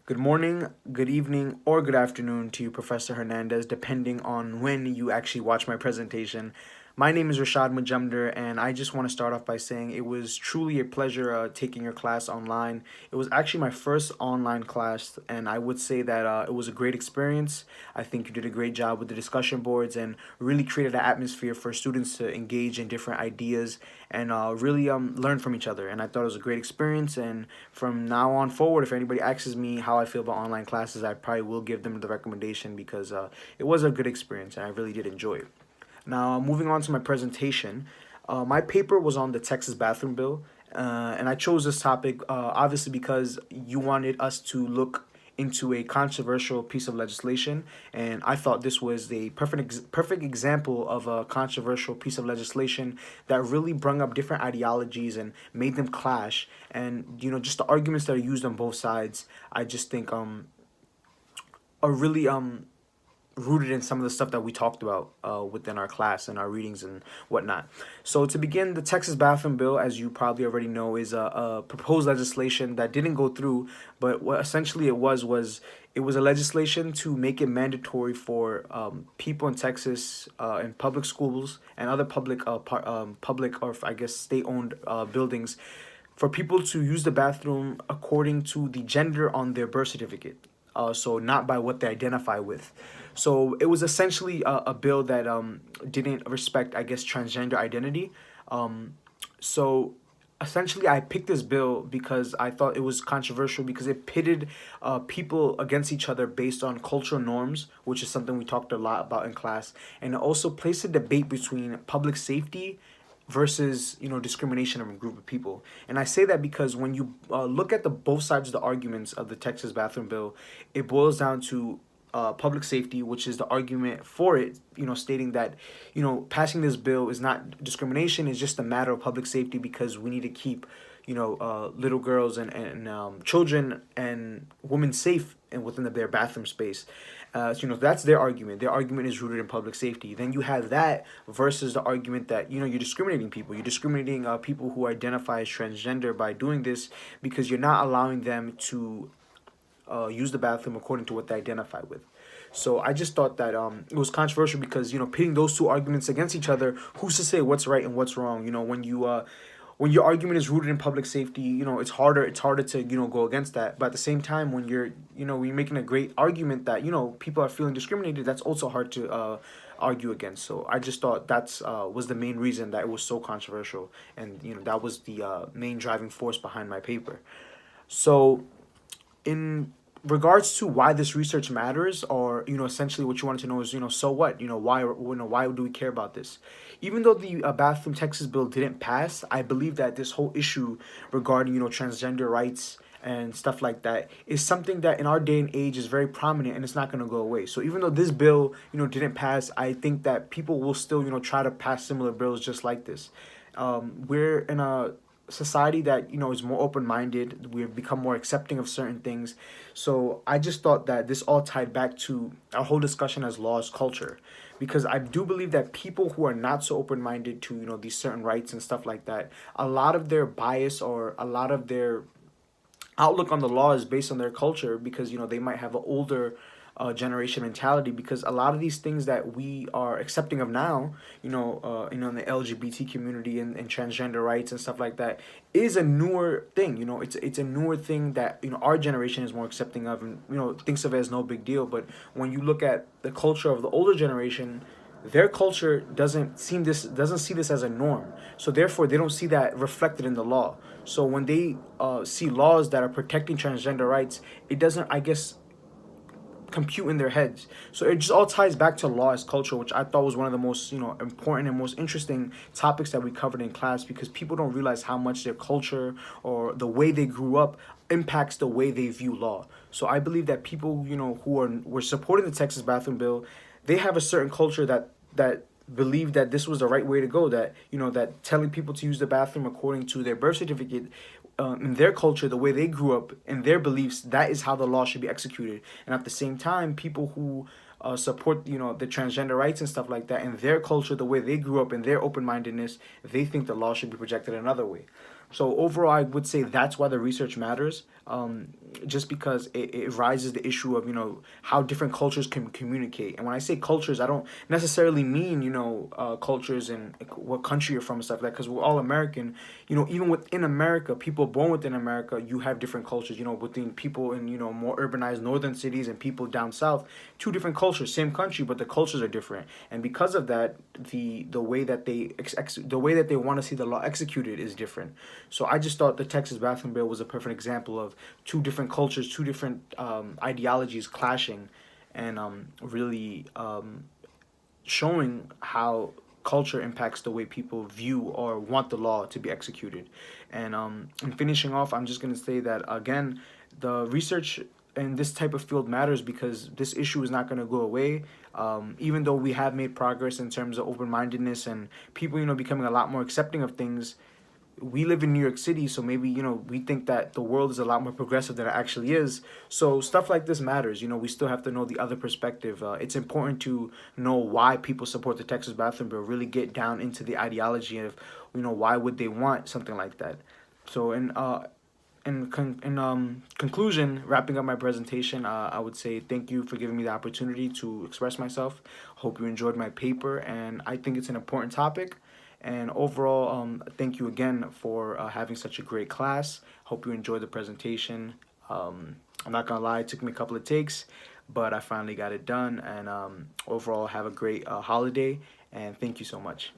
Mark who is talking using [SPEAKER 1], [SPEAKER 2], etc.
[SPEAKER 1] Good morning, good evening, or good afternoon to you, Professor Hernandez, depending on when you actually watch my presentation. My name is Rashad Majumder, and I just want to start off by saying it was truly a pleasure taking your class online. It was actually my first online class, and I would say that it was a great experience. I think you did a great job with the discussion boards and really created an atmosphere for students to engage in different ideas and really learn from each other. And I thought it was a great experience. And from now on forward, if anybody asks me how I feel about online classes, I probably will give them the recommendation because it was a good experience and I really did enjoy it. Now, moving on to my presentation, my paper was on the Texas bathroom bill, and I chose this topic obviously because you wanted us to look into a controversial piece of legislation, and I thought this was a perfect example of a controversial piece of legislation that really brung up different ideologies and made them clash. And just the arguments that are used on both sides, I just think are really rooted in some of the stuff that we talked about within our class and our readings and whatnot. So to begin, the Texas bathroom bill, as you probably already know, is a proposed legislation that didn't go through. But what essentially it was a legislation to make it mandatory for people in Texas in public schools and other public or I guess state-owned buildings for people to use the bathroom according to the gender on their birth certificate. So not by what they identify with. So it was essentially a bill that didn't respect, I guess, transgender identity. So essentially, I picked this bill because I thought it was controversial because it pitted people against each other based on cultural norms, which is something we talked a lot about in class, and it also placed a debate between public safety versus discrimination of a group of people. And I say that because when you look at the both sides of the arguments of the Texas bathroom bill, it boils down to public safety, which is the argument for it, stating that passing this bill is not discrimination, it's just a matter of public safety because we need to keep little girls and children and women safe and within their bathroom space. That's their argument. Their argument is rooted in public safety. Then you have that versus the argument that you're discriminating people. You're discriminating people who identify as transgender by doing this because you're not allowing them to use the bathroom according to what they identify with. So I just thought that it was controversial because pitting those two arguments against each other, who's to say what's right and what's wrong? When your argument is rooted in public safety, it's harder to go against that. But at the same time, when you're making a great argument that people are feeling discriminated, that's also hard to argue against. So I just thought that's was the main reason that it was so controversial, and that was the main driving force behind my paper. So in regards to why this research matters, or essentially what you wanted to know is so what, why do we care about this? Even though the bathroom Texas bill didn't pass, I believe that this whole issue regarding transgender rights and stuff like that is something that in our day and age is very prominent, and it's not going to go away. So even though this bill didn't pass, I think that people will still try to pass similar bills just like this. We're in a society that is more open-minded. We've become more accepting of certain things. So I just thought that this all tied back to our whole discussion as law as culture, because I do believe that people who are not so open-minded to these certain rights and stuff like that, a lot of their bias or a lot of their outlook on the law is based on their culture, because they might have an older generation mentality, because a lot of these things that we are accepting of now, in the LGBT community and transgender rights and stuff like that, is a newer thing. It's a newer thing that our generation is more accepting of, and thinks of it as no big deal. But when you look at the culture of the older generation, their culture doesn't see this as a norm, so therefore they don't see that reflected in the law. So when they see laws that are protecting transgender rights, it doesn't, I guess, compute in their heads. So it just all ties back to law as culture, which I thought was one of the most important and most interesting topics that we covered in class, because people don't realize how much their culture or the way they grew up impacts the way they view law. So I believe that people were supporting the Texas bathroom bill, they have a certain culture that believe that this was the right way to go, that that telling people to use the bathroom according to their birth certificate, in their culture, the way they grew up, and their beliefs, that is how the law should be executed. And at the same time, people who support the transgender rights and stuff like that, in their culture, the way they grew up, in their open-mindedness, they think the law should be projected another way. So overall, I would say that's why the research matters. Just because it rises the issue of, how different cultures can communicate. And when I say cultures, I don't necessarily mean, cultures in what country you're from and stuff like that, because we're all American. Even within America, people born within America, you have different cultures. Within people in, more urbanized northern cities and people down south, two different cultures, same country, but the cultures are different. And because of that, the way that the way that they want to see the law executed is different. So I just thought the Texas bathroom bill was a perfect example of two different cultures, two different ideologies clashing, and really showing how culture impacts the way people view or want the law to be executed. And finishing off, I'm just going to say that again, the research in this type of field matters because this issue is not going to go away. Even though we have made progress in terms of open mindedness and people, becoming a lot more accepting of things, we live in New York City, so maybe, we think that the world is a lot more progressive than it actually is. So stuff like this matters. We still have to know the other perspective. It's important to know why people support the Texas bathroom bill, really get down into the ideology of, why would they want something like that. So in conclusion, wrapping up my presentation, I would say thank you for giving me the opportunity to express myself. Hope you enjoyed my paper, and I think it's an important topic. And overall, thank you again for having such a great class. Hope you enjoyed the presentation. I'm not gonna lie, it took me a couple of takes, but I finally got it done. And overall, have a great holiday, and thank you so much.